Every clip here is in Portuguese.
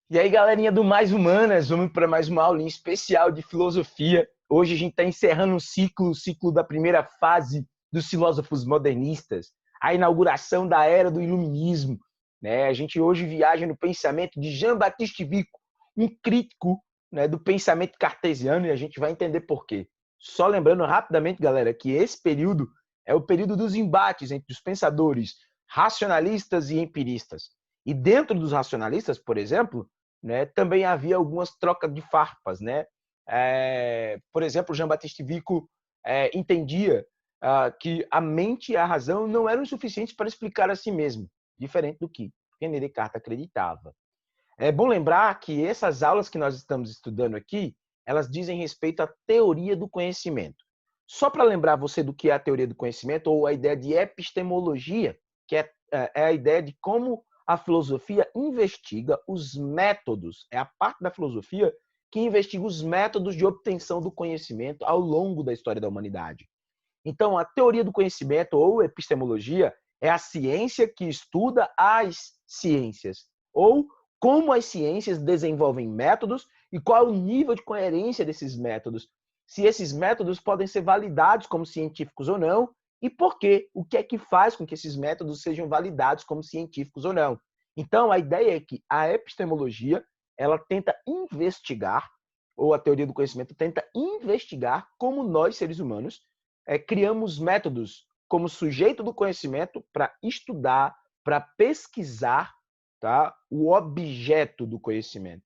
E aí, galerinha do Mais Humanas, vamos para mais uma aulinha especial de filosofia. Hoje a gente está encerrando o ciclo da primeira fase dos filósofos modernistas, a inauguração da era do iluminismo. Né? A gente hoje viaja no pensamento de Jean-Baptiste Vico, um crítico, né, do pensamento cartesiano, e a gente vai entender por quê. Só lembrando rapidamente, galera, que esse período é o período dos embates entre os pensadores racionalistas e empiristas. E dentro dos racionalistas, por exemplo, né, também havia algumas trocas de farpas, né? Por exemplo, Jean-Baptiste Vico entendia que a mente e a razão não eram suficientes para explicar a si mesmo, diferente do que René Descartes acreditava. É bom lembrar que essas aulas que nós estamos estudando aqui, elas dizem respeito à teoria do conhecimento. Só para lembrar você do que é a teoria do conhecimento, ou a ideia de epistemologia, que é a ideia de como a filosofia investiga os métodos, é a parte da filosofia que investiga os métodos de obtenção do conhecimento ao longo da história da humanidade. Então, a teoria do conhecimento ou epistemologia é a ciência que estuda as ciências, ou como as ciências desenvolvem métodos e qual é o nível de coerência desses métodos. Se esses métodos podem ser validados como científicos ou não, e por quê? O que é que faz com que esses métodos sejam validados como científicos ou não? Então, a ideia é que a epistemologia ela tenta investigar, ou a teoria do conhecimento tenta investigar como nós, seres humanos, criamos métodos como sujeito do conhecimento para estudar, para pesquisar, tá, o objeto do conhecimento,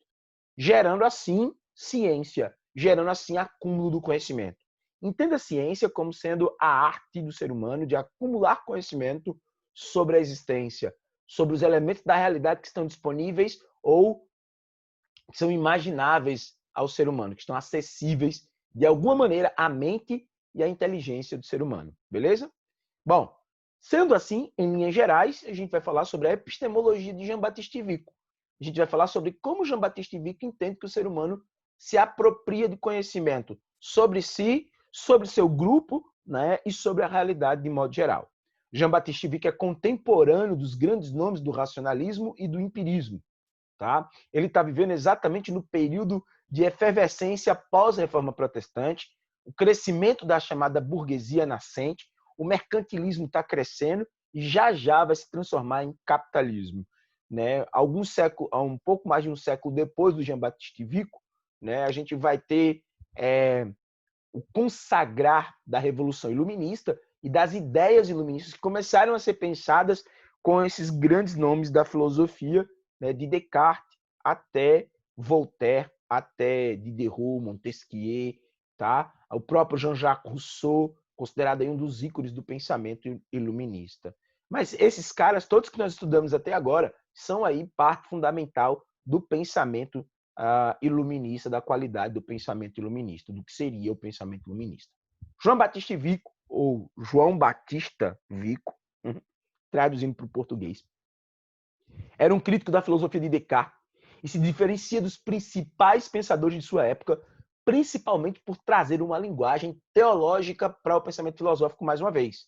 gerando assim ciência, gerando assim acúmulo do conhecimento. Entenda a ciência como sendo a arte do ser humano de acumular conhecimento sobre a existência, sobre os elementos da realidade que estão disponíveis ou que são imagináveis ao ser humano, que estão acessíveis de alguma maneira à mente e à inteligência do ser humano. Beleza? Bom, sendo assim, em linhas gerais, a gente vai falar sobre a epistemologia de Jean-Baptiste Vico. A gente vai falar sobre como Jean-Baptiste Vico entende que o ser humano se apropria de conhecimento sobre si, sobre seu grupo, né, e sobre a realidade de modo geral. Jean-Baptiste Vico é contemporâneo dos grandes nomes do racionalismo e do empirismo. Tá? Ele está vivendo exatamente no período de efervescência pós-reforma protestante, o crescimento da chamada burguesia nascente, o mercantilismo está crescendo e já vai se transformar em capitalismo. Né? Um pouco mais de um século depois do Jean-Baptiste Vico, né, a gente vai ter o consagrar da Revolução Iluminista e das ideias iluministas que começaram a ser pensadas com esses grandes nomes da filosofia, né, de Descartes até Voltaire, até Diderot, Montesquieu, tá? O próprio Jean-Jacques Rousseau, considerado aí um dos ícones do pensamento iluminista. Mas esses caras, todos que nós estudamos até agora, são aí parte fundamental do pensamento iluminista, da qualidade do pensamento iluminista, do que seria o pensamento iluminista. João Batista Vico, ou João Batista Vico, traduzindo para o português, era um crítico da filosofia de Descartes e se diferencia dos principais pensadores de sua época, principalmente por trazer uma linguagem teológica para o pensamento filosófico mais uma vez,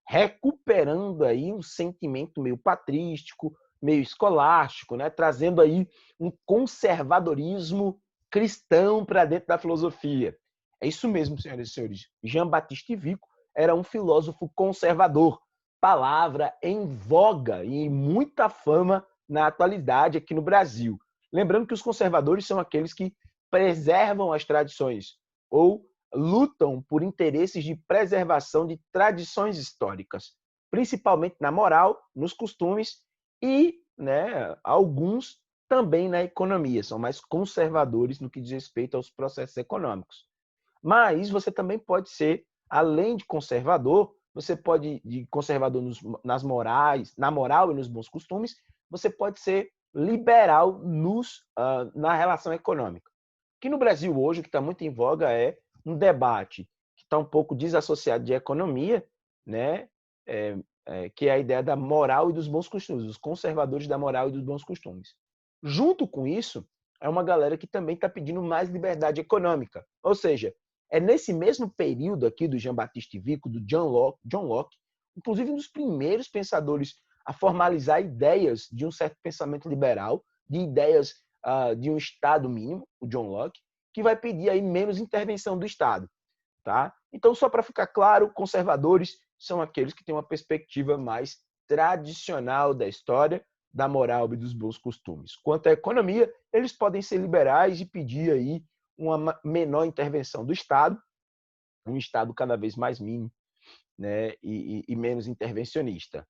recuperando aí um sentimento meio patrístico, meio escolástico, né? Trazendo aí um conservadorismo cristão para dentro da filosofia. É isso mesmo, senhoras e senhores. Jean-Baptiste Vico era um filósofo conservador, palavra em voga e em muita fama na atualidade aqui no Brasil. Lembrando que os conservadores são aqueles que preservam as tradições ou lutam por interesses de preservação de tradições históricas, principalmente na moral, nos costumes e, né, alguns também na economia, são mais conservadores no que diz respeito aos processos econômicos. Mas você também pode ser, além de conservador, você pode de conservador nas morais, na moral e nos bons costumes, você pode ser liberal na relação econômica. Que no Brasil hoje o que está muito em voga é um debate que está um pouco desassociado de economia, né? Que é a ideia da moral e dos bons costumes, os conservadores da moral e dos bons costumes. Junto com isso, é uma galera que também está pedindo mais liberdade econômica. Ou seja, é nesse mesmo período aqui do Jean-Baptiste Vico, do John Locke, inclusive um dos primeiros pensadores a formalizar ideias de um certo pensamento liberal, de ideias de um Estado mínimo, o John Locke, que vai pedir aí menos intervenção do Estado. Tá? Então, só para ficar claro, conservadores são aqueles que têm uma perspectiva mais tradicional da história, da moral e dos bons costumes. Quanto à economia, eles podem ser liberais e pedir aí uma menor intervenção do Estado, um Estado cada vez mais mínimo, né, e menos intervencionista.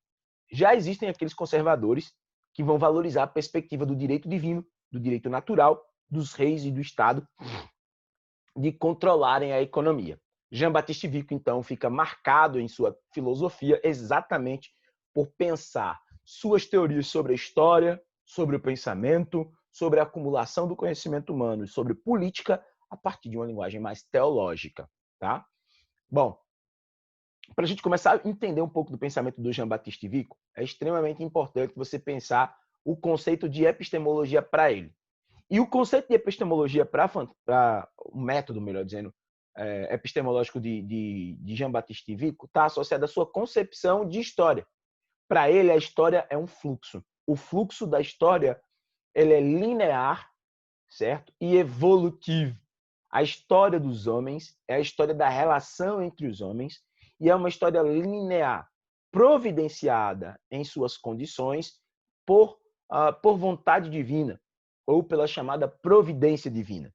Já existem aqueles conservadores que vão valorizar a perspectiva do direito divino, do direito natural, dos reis e do Estado de controlarem a economia. Jean-Baptiste Vico, então, fica marcado em sua filosofia exatamente por pensar suas teorias sobre a história, sobre o pensamento, sobre a acumulação do conhecimento humano e sobre política a partir de uma linguagem mais teológica. Tá? Bom, para a gente começar a entender um pouco do pensamento do Jean-Baptiste Vico, é extremamente importante você pensar o conceito de epistemologia para ele. E o conceito de epistemologia para o método, melhor dizendo, epistemológico de Jean-Baptiste Vico está associado à sua concepção de história. Para ele, a história é um fluxo. O fluxo da história ele é linear, certo? E evolutivo. A história dos homens é a história da relação entre os homens e é uma história linear, providenciada em suas condições por vontade divina ou pela chamada providência divina.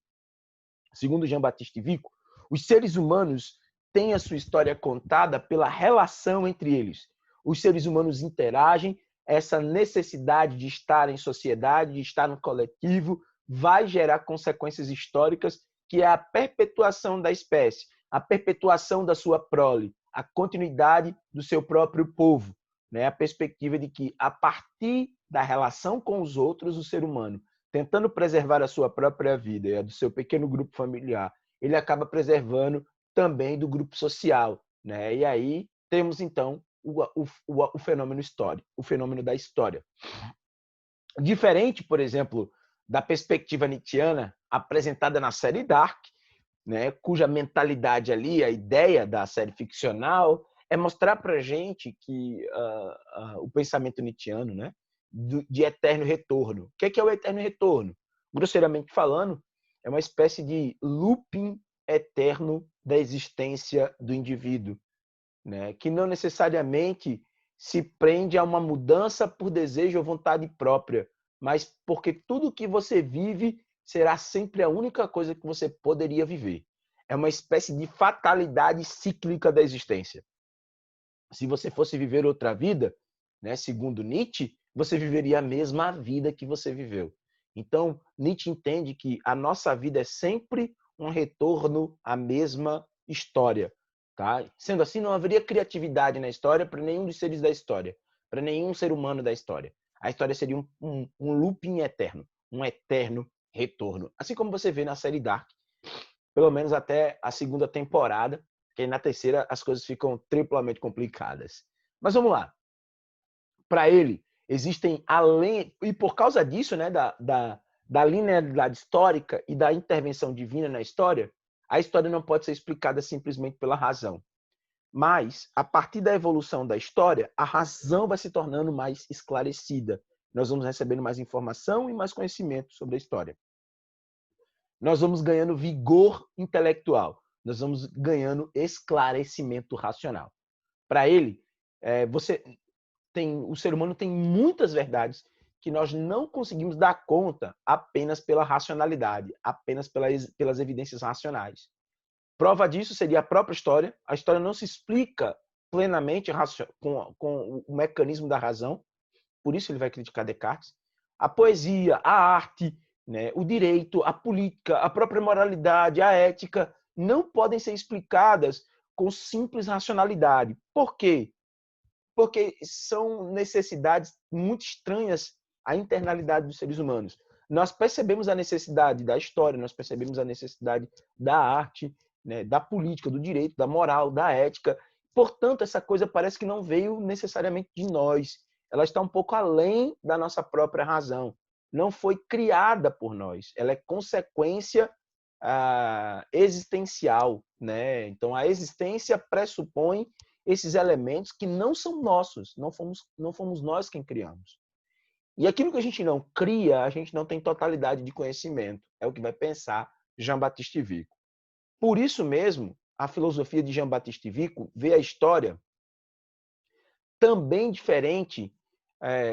Segundo Jean-Baptiste Vico, os seres humanos têm a sua história contada pela relação entre eles. Os seres humanos interagem, essa necessidade de estar em sociedade, de estar no coletivo, vai gerar consequências históricas, que é a perpetuação da espécie, a perpetuação da sua prole, a continuidade do seu próprio povo. Né? A perspectiva de que, a partir da relação com os outros, o ser humano, tentando preservar a sua própria vida e a do seu pequeno grupo familiar, ele acaba preservando também do grupo social. Né? E aí temos, então, o fenômeno histórico, o fenômeno da história. Diferente, por exemplo, da perspectiva nietzschiana apresentada na série Dark, né, cuja mentalidade ali, a ideia da série ficcional, é mostrar para a gente que o pensamento nietzschiano, né, de eterno retorno. O que é o eterno retorno? Grosseiramente falando, é uma espécie de looping eterno da existência do indivíduo, né, que não necessariamente se prende a uma mudança por desejo ou vontade própria, mas porque tudo que você vive será sempre a única coisa que você poderia viver. É uma espécie de fatalidade cíclica da existência. Se você fosse viver outra vida, né, segundo Nietzsche, você viveria a mesma vida que você viveu. Então, Nietzsche entende que a nossa vida é sempre um retorno à mesma história. Tá? Sendo assim, não haveria criatividade na história para nenhum dos seres da história, para nenhum ser humano da história. A história seria um looping eterno, um eterno retorno. Assim como você vê na série Dark, pelo menos até a segunda temporada, que na terceira as coisas ficam triplamente complicadas. Mas vamos lá. Para ele, existem além... E por causa disso, né, da linearidade histórica e da intervenção divina na história, a história não pode ser explicada simplesmente pela razão. Mas, a partir da evolução da história, a razão vai se tornando mais esclarecida. Nós vamos recebendo mais informação e mais conhecimento sobre a história. Nós vamos ganhando vigor intelectual. Nós vamos ganhando esclarecimento racional. Para ele, o ser humano tem muitas verdades que nós não conseguimos dar conta apenas pela racionalidade, apenas pelas evidências racionais. Prova disso seria a própria história. A história não se explica plenamente com o mecanismo da razão, por isso ele vai criticar Descartes. A poesia, a arte, né, o direito, a política, a própria moralidade, a ética, não podem ser explicadas com simples racionalidade. Por quê? Porque são necessidades muito estranhas à internalidade dos seres humanos. Nós percebemos a necessidade da história, nós percebemos a necessidade da arte, né, da política, do direito, da moral, da ética. Portanto, essa coisa parece que não veio necessariamente de nós. Ela está um pouco além da nossa própria razão. Não foi criada por nós. Ela é consequência existencial, né? Então, a existência pressupõe esses elementos que não são nossos, não fomos nós quem criamos. E aquilo que a gente não cria, a gente não tem totalidade de conhecimento. É o que vai pensar Jean-Baptiste Vico. Por isso mesmo, a filosofia de Jean-Baptiste Vico vê a história também diferente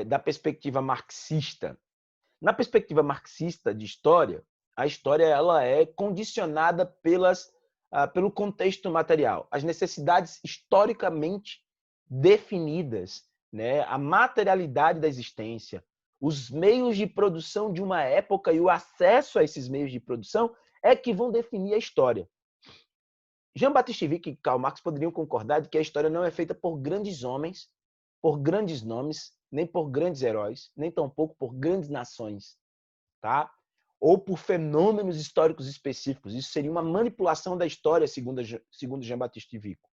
da perspectiva marxista. Na perspectiva marxista de história, a história ela é condicionada pelo contexto material, as necessidades historicamente definidas, né? A materialidade da existência, os meios de produção de uma época e o acesso a esses meios de produção é que vão definir a história. Jean-Baptiste Vico e Karl Marx poderiam concordar de que a história não é feita por grandes homens, por grandes nomes, nem por grandes heróis, nem tampouco por grandes nações, tá? Ou por fenômenos históricos específicos. Isso seria uma manipulação da história, segundo Jean-Baptiste Vico.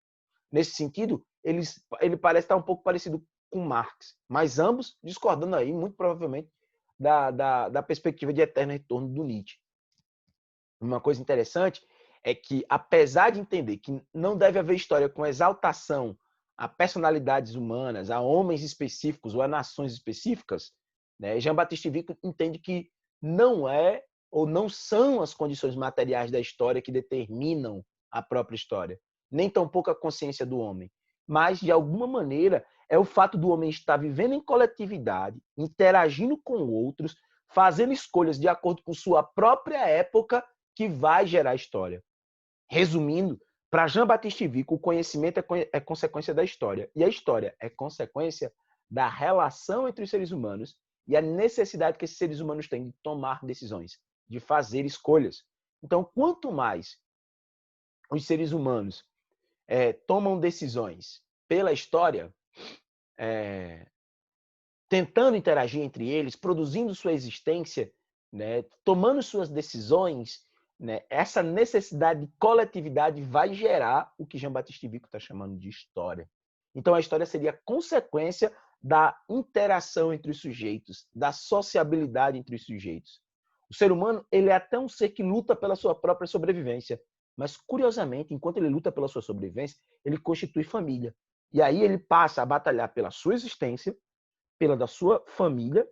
Nesse sentido, ele parece estar um pouco parecido com Marx, mas ambos discordando aí, muito provavelmente, da perspectiva de eterno retorno do Nietzsche. Uma coisa interessante é que, apesar de entender que não deve haver história com exaltação a personalidades humanas, a homens específicos ou a nações específicas, né, Jean-Baptiste Vico entende que não é ou não são as condições materiais da história que determinam a própria história, nem tampouco a consciência do homem, mas, de alguma maneira, é o fato do homem estar vivendo em coletividade, interagindo com outros, fazendo escolhas de acordo com sua própria época que vai gerar história. Resumindo, para Jean-Baptiste Vico, o conhecimento é consequência da história. E a história é consequência da relação entre os seres humanos e a necessidade que esses seres humanos têm de tomar decisões, de fazer escolhas. Então, quanto mais os seres humanos tomam decisões pela história, tentando interagir entre eles, produzindo sua existência, né, tomando suas decisões, né, essa necessidade de coletividade vai gerar o que Jean-Baptiste Vico está chamando de história. Então, a história seria consequência da interação entre os sujeitos, da sociabilidade entre os sujeitos. O ser humano ele é até um ser que luta pela sua própria sobrevivência, mas, curiosamente, enquanto ele luta pela sua sobrevivência, ele constitui família. E aí ele passa a batalhar pela sua existência, pela da sua família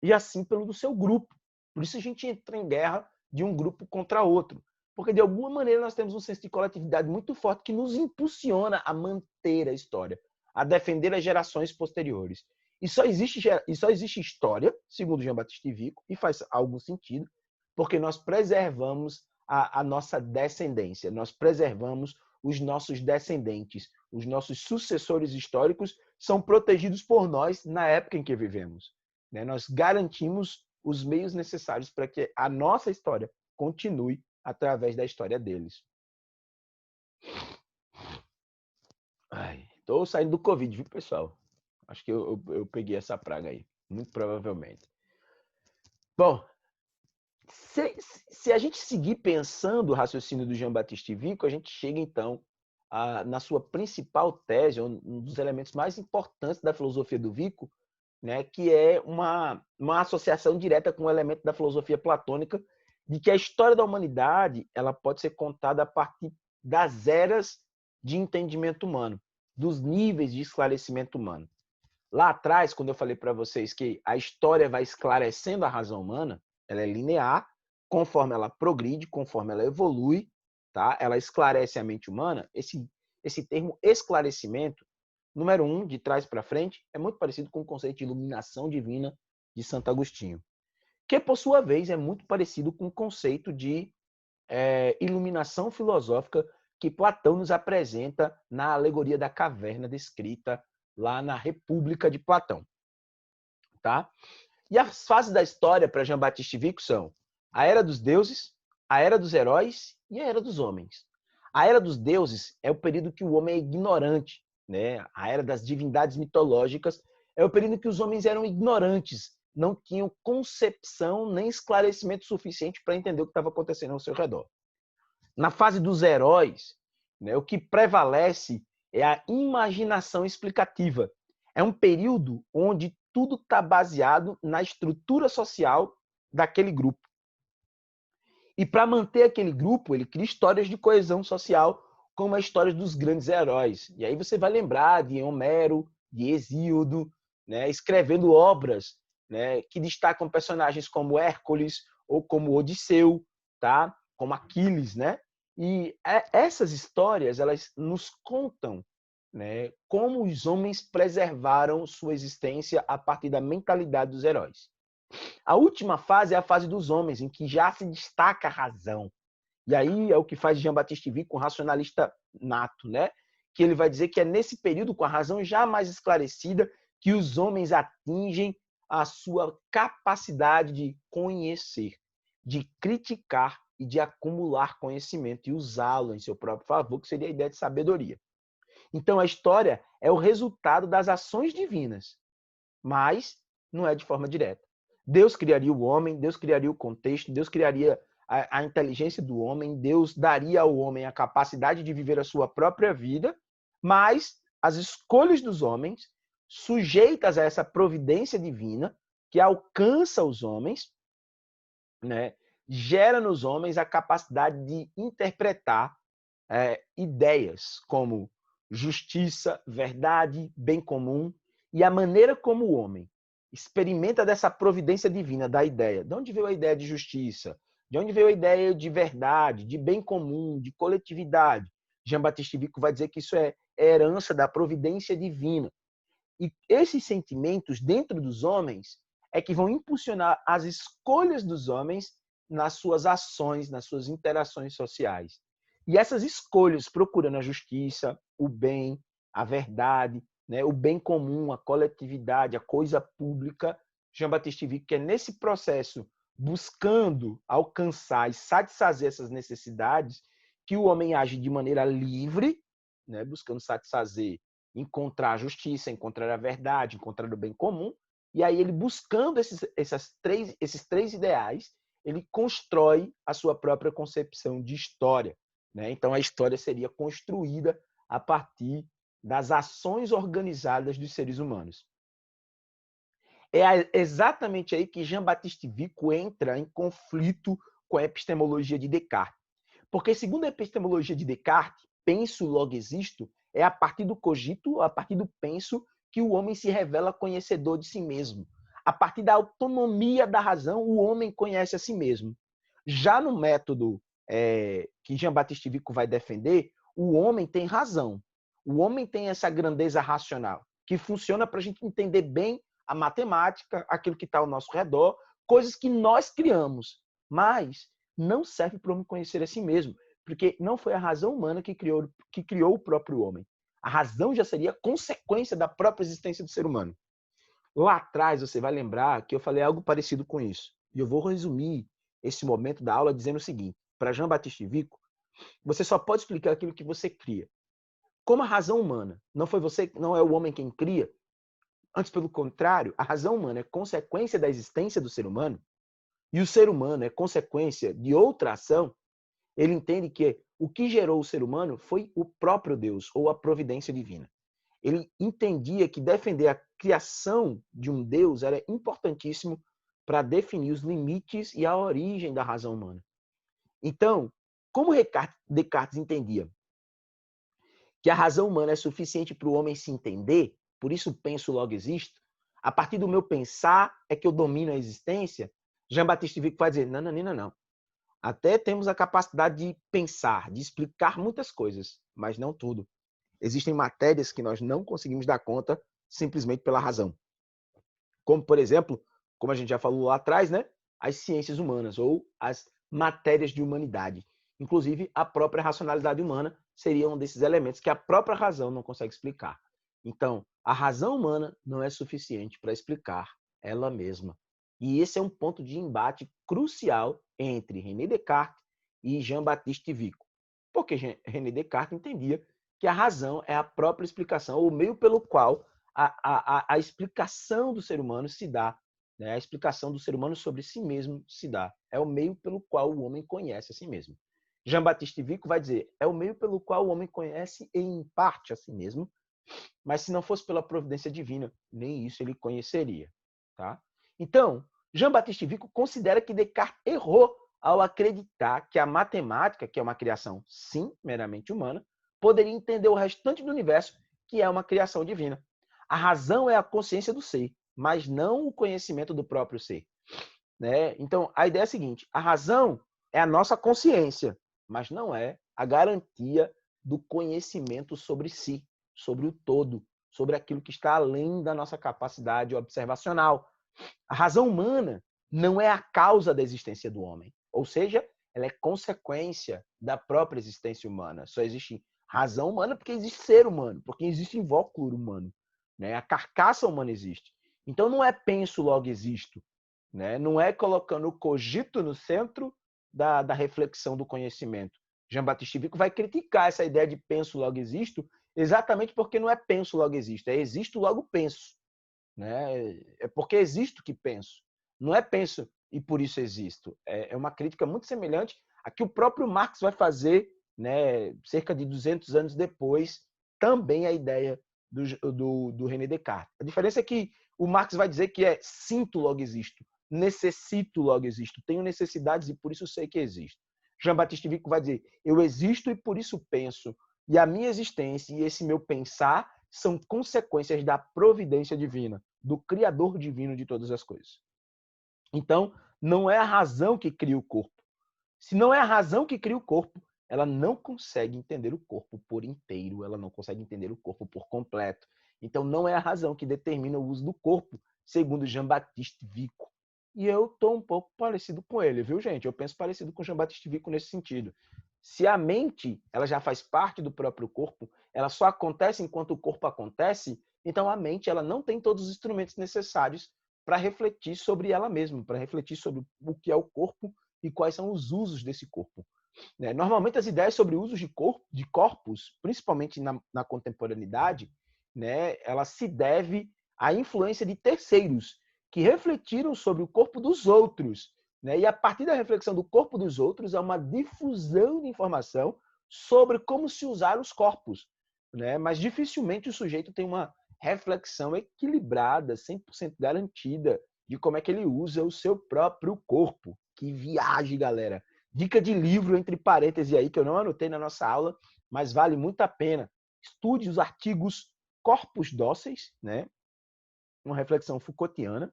e assim pelo do seu grupo. Por isso a gente entra em guerra de um grupo contra outro. Porque, de alguma maneira, nós temos um senso de coletividade muito forte que nos impulsiona a manter a história, a defender as gerações posteriores. E só existe história, segundo Jean-Baptiste Vico, e faz algum sentido, porque nós preservamos a nossa descendência, nós preservamos os nossos descendentes, os nossos sucessores históricos são protegidos por nós na época em que vivemos. Nós garantimos os meios necessários para que a nossa história continue através da história deles. Estou saindo do Covid, viu, pessoal? Acho que eu peguei essa praga aí, muito provavelmente. Bom, se a gente seguir pensando o raciocínio do Jean-Baptiste Vico, a gente chega, então, na sua principal tese, um dos elementos mais importantes da filosofia do Vico, né, que é uma associação direta com o elemento da filosofia platônica, de que a história da humanidade ela pode ser contada a partir das eras de entendimento humano, dos níveis de esclarecimento humano. Lá atrás, quando eu falei para vocês que a história vai esclarecendo a razão humana, ela é linear, conforme ela progride, conforme ela evolui, tá? Ela esclarece a mente humana. Esse termo esclarecimento, número 1, de trás para frente, é muito parecido com o conceito de iluminação divina de Santo Agostinho, que, por sua vez, é muito parecido com o conceito de iluminação filosófica que Platão nos apresenta na alegoria da caverna descrita lá na República de Platão. Tá? E as fases da história para Jean-Baptiste Vico são a Era dos Deuses, a Era dos Heróis e a Era dos Homens. A Era dos Deuses é o período que o homem é ignorante, né? A Era das Divindades Mitológicas é o período que os homens eram ignorantes, não tinham concepção nem esclarecimento suficiente para entender o que estava acontecendo ao seu redor. Na fase dos heróis, né, o que prevalece é a imaginação explicativa. É um período onde tudo está baseado na estrutura social daquele grupo. E para manter aquele grupo, ele cria histórias de coesão social, como a história dos grandes heróis. E aí você vai lembrar de Homero, de Hesíodo, né, escrevendo obras né, que destacam personagens como Hércules ou como Odisseu, tá? Como Aquiles, né? E essas histórias, elas nos contam, né, como os homens preservaram sua existência a partir da mentalidade dos heróis. A última fase é a fase dos homens, em que já se destaca a razão. E aí é o que faz Jean-Baptiste Vico um racionalista nato, né? Que ele vai dizer que é nesse período, com a razão já mais esclarecida, que os homens atingem a sua capacidade de conhecer, de criticar e de acumular conhecimento e usá-lo em seu próprio favor, que seria a ideia de sabedoria. Então a história é o resultado das ações divinas, mas não é de forma direta. Deus criaria o homem, Deus criaria o contexto, Deus criaria a inteligência do homem, Deus daria ao homem a capacidade de viver a sua própria vida, mas as escolhas dos homens, sujeitas a essa providência divina, que alcança os homens, né, gera nos homens a capacidade de interpretar ideias como justiça, verdade, bem comum, e a maneira como o homem experimenta dessa providência divina da ideia. De onde veio a ideia de justiça? De onde veio a ideia de verdade, de bem comum, de coletividade? Jean-Baptiste Vico vai dizer que isso é herança da providência divina. E esses sentimentos dentro dos homens é que vão impulsionar as escolhas dos homens nas suas ações, nas suas interações sociais. E essas escolhas, procurando a justiça, o bem, a verdade, né, o bem comum, a coletividade, a coisa pública, Jean-Baptiste Vico, que é nesse processo, buscando alcançar e satisfazer essas necessidades, que o homem age de maneira livre, né, buscando satisfazer, encontrar a justiça, encontrar a verdade, encontrar o bem comum, e aí ele buscando esses três ideais, ele constrói a sua própria concepção de história, né? Então, a história seria construída a partir das ações organizadas dos seres humanos. É exatamente aí que Jean-Baptiste Vico entra em conflito com a epistemologia de Descartes. Porque, segundo a epistemologia de Descartes, penso, logo existo, é a partir do cogito, a partir do penso, que o homem se revela conhecedor de si mesmo. A partir da autonomia da razão, o homem conhece a si mesmo. Já no método que Jean-Baptiste Vico vai defender, o homem tem razão. O homem tem essa grandeza racional, que funciona para a gente entender bem a matemática, aquilo que está ao nosso redor, coisas que nós criamos, mas não serve para o homem conhecer a si mesmo, porque não foi a razão humana que criou o próprio homem. A razão já seria consequência da própria existência do ser humano. Lá atrás, você vai lembrar que eu falei algo parecido com isso. E eu vou resumir esse momento da aula dizendo o seguinte: para Jean-Baptiste Vico, você só pode explicar aquilo que você cria. Como a razão humana não foi você, não é o homem quem cria, antes pelo contrário, a razão humana é consequência da existência do ser humano, e o ser humano é consequência de outra ação, ele entende que o que gerou o ser humano foi o próprio Deus, ou a providência divina. Ele entendia que defender a criação de um Deus era importantíssimo para definir os limites e a origem da razão humana. Então, como Descartes entendia que a razão humana é suficiente para o homem se entender, por isso penso, logo existo, a partir do meu pensar é que eu domino a existência, Jean-Baptiste Vico vai dizer, não, não, não, não. Até temos a capacidade de pensar, de explicar muitas coisas, mas não tudo. Existem matérias que nós não conseguimos dar conta simplesmente pela razão. Como, por exemplo, como a gente já falou lá atrás, né? As ciências humanas ou as matérias de humanidade. Inclusive, a própria racionalidade humana seria um desses elementos que a própria razão não consegue explicar. Então, a razão humana não é suficiente para explicar ela mesma. E esse é um ponto de embate crucial entre René Descartes e Jean-Baptiste Vico. Porque René Descartes entendia que a razão é a própria explicação, ou o meio pelo qual a explicação do ser humano se dá, né? A explicação do ser humano sobre si mesmo se dá. É o meio pelo qual o homem conhece a si mesmo. Jean-Baptiste Vico vai dizer, é o meio pelo qual o homem conhece em parte a si mesmo, mas se não fosse pela providência divina, nem isso ele conheceria. Tá? Então, Jean-Baptiste Vico considera que Descartes errou ao acreditar que a matemática, que é uma criação, sim, meramente humana, poderia entender o restante do universo, que é uma criação divina. A razão é a consciência do ser. mas não o conhecimento do próprio ser. Né? Então, a ideia é a seguinte, a razão é a nossa consciência, mas não é a garantia do conhecimento sobre si, sobre o todo, sobre aquilo que está além da nossa capacidade observacional. A razão humana não é a causa da existência do homem, ou seja, ela é consequência da própria existência humana. Só existe razão humana porque existe ser humano, porque existe invólucro humano. Né? A carcaça humana existe. Então não é penso, logo existo. Né? Não é colocando o cogito no centro da reflexão do conhecimento. Jean-Baptiste Vico vai criticar essa ideia de penso, logo existo, exatamente porque não é penso, logo existo, é existo, logo penso. Né? É porque existo que penso. Não é penso e por isso existo. É uma crítica muito semelhante a que o próprio Marx vai fazer, né, cerca de 200 anos depois, também a ideia do René Descartes. A diferença é que o Marx vai dizer que é sinto, logo existo, necessito, logo existo, tenho necessidades e por isso sei que existo. Jean-Baptiste Vico vai dizer, eu existo e por isso penso, e a minha existência e esse meu pensar são consequências da providência divina, do Criador divino de todas as coisas. Então, não é a razão que cria o corpo. Se não é a razão que cria o corpo, ela não consegue entender o corpo por inteiro, ela não consegue entender o corpo por completo. Então, não é a razão que determina o uso do corpo, segundo Jean-Baptiste Vico. E eu estou um pouco parecido com ele, viu, gente? Eu penso parecido com Jean-Baptiste Vico nesse sentido. Se a mente ela já faz parte do próprio corpo, ela só acontece enquanto o corpo acontece, então a mente ela não tem todos os instrumentos necessários para refletir sobre ela mesma, para refletir sobre o que é o corpo e quais são os usos desse corpo. Normalmente as ideias sobre usos de corpos, principalmente na contemporaneidade, né, ela se deve à influência de terceiros que refletiram sobre o corpo dos outros. Né? E a partir da reflexão do corpo dos outros, há uma difusão de informação sobre como se usar os corpos. Né? Mas dificilmente o sujeito tem uma reflexão equilibrada, 100% garantida, de como é que ele usa o seu próprio corpo. Que viagem, galera! Dica de livro, entre parênteses aí, que eu não anotei na nossa aula, mas vale muito a pena. Estude os artigos Corpos Dóceis, né? Uma reflexão Foucaultiana,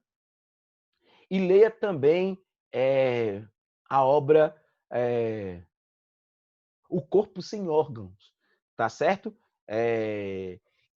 e leia também a obra O Corpo Sem Órgãos, tá certo?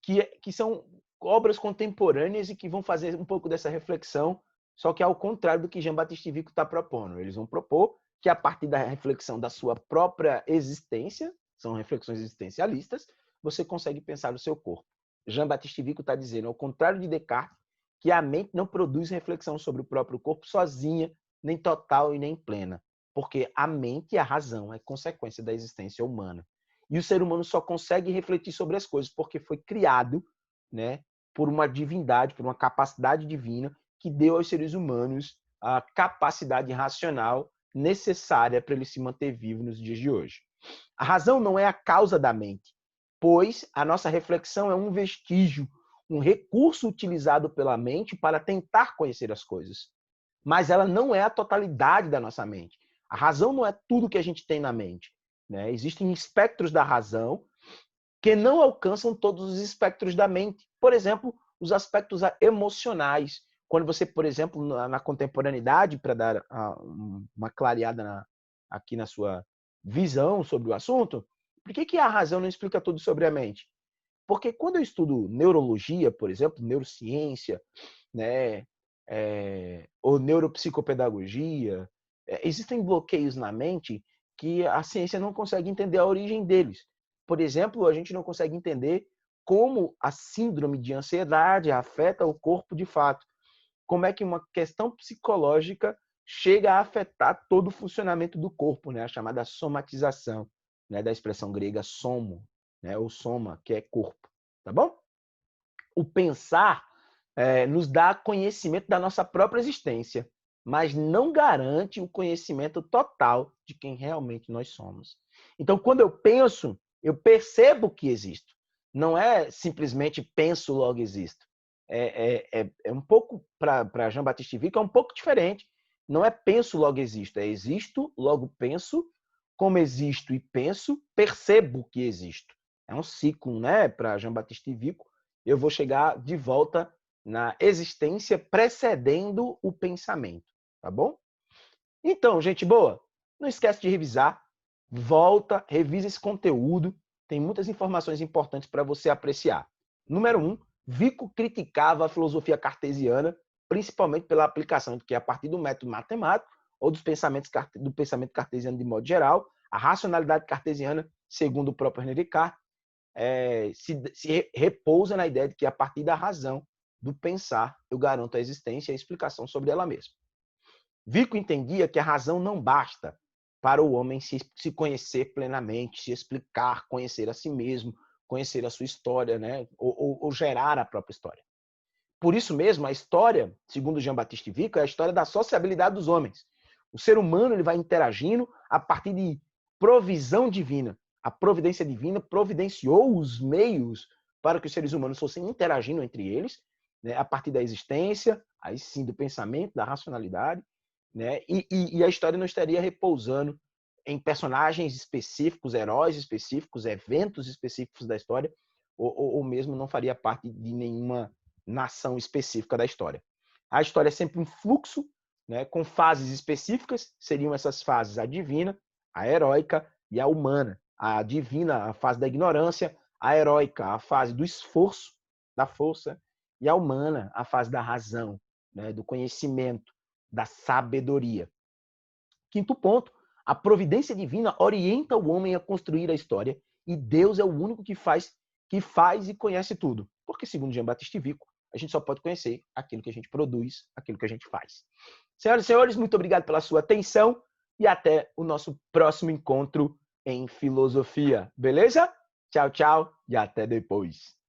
Que são obras contemporâneas e que vão fazer um pouco dessa reflexão, só que ao contrário do que Jean-Baptiste Vico está propondo. Eles vão propor que a partir da reflexão da sua própria existência, são reflexões existencialistas, você consegue pensar o seu corpo. Jean-Baptiste Vico está dizendo, ao contrário de Descartes, que a mente não produz reflexão sobre o próprio corpo sozinha, nem total e nem plena. Porque a mente e a razão é consequência da existência humana. E o ser humano só consegue refletir sobre as coisas porque foi criado, né, por uma divindade, por uma capacidade divina que deu aos seres humanos a capacidade racional necessária para ele se manter vivo nos dias de hoje. A razão não é a causa da mente, pois a nossa reflexão é um vestígio, um recurso utilizado pela mente para tentar conhecer as coisas. Mas ela não é a totalidade da nossa mente. A razão não é tudo que a gente tem na mente. Né? Existem espectros da razão que não alcançam todos os espectros da mente. Por exemplo, os aspectos emocionais. Quando você, por exemplo, na contemporaneidade, para dar uma clareada aqui na sua visão sobre o assunto, por que a razão não explica tudo sobre a mente? Porque quando eu estudo neurologia, por exemplo, neurociência, né, ou neuropsicopedagogia, existem bloqueios na mente que a ciência não consegue entender a origem deles. Por exemplo, a gente não consegue entender como a síndrome de ansiedade afeta o corpo de fato. Como é que uma questão psicológica chega a afetar todo o funcionamento do corpo, né? A chamada somatização, né? Da expressão grega somo, né? Ou soma, que é corpo. Tá bom? O pensar nos dá conhecimento da nossa própria existência, mas não garante o conhecimento total de quem realmente nós somos. Então, quando eu penso, eu percebo que existo. Não é simplesmente penso, logo existo. É um pouco, para Jean-Baptiste Vico, é um pouco diferente. Não é penso, logo existo. É existo, logo penso. Como existo e penso, percebo que existo. É um ciclo, né? Para Jean-Baptiste Vico. Eu vou chegar de volta na existência precedendo o pensamento, tá bom? Então, gente boa, não esquece de revisar, volta, revisa esse conteúdo, tem muitas informações importantes para você apreciar. Número 1, Vico criticava a filosofia cartesiana, principalmente pela aplicação de que a partir do método matemático ou do pensamento cartesiano de modo geral, a racionalidade cartesiana, segundo o próprio René Descartes, se repousa na ideia de que a partir da razão, do pensar, eu garanto a existência e a explicação sobre ela mesma. Vico entendia que a razão não basta para o homem se conhecer plenamente, se explicar, conhecer a si mesmo, conhecer a sua história, né? ou gerar a própria história. Por isso mesmo, a história, segundo Jean-Baptiste Vico, é a história da sociabilidade dos homens. O ser humano ele vai interagindo a partir de provisão divina. A providência divina providenciou os meios para que os seres humanos fossem interagindo entre eles, né, a partir da existência, aí sim do pensamento, da racionalidade, né, e a história não estaria repousando em personagens específicos, heróis específicos, eventos específicos da história, ou mesmo não faria parte de nenhuma nação específica da história. A história é sempre um fluxo, né, com fases específicas, seriam essas fases a divina, a heróica e a humana. A divina, a fase da ignorância, a heróica, a fase do esforço, da força, e a humana, a fase da razão, né, do conhecimento, da sabedoria. Quinto ponto, a providência divina orienta o homem a construir a história e Deus é o único que faz e conhece tudo. Porque, segundo Jean-Baptiste Vico, a gente só pode conhecer aquilo que a gente produz, aquilo que a gente faz. Senhoras e senhores, muito obrigado pela sua atenção e até o nosso próximo encontro em filosofia. Beleza? Tchau, tchau e até depois.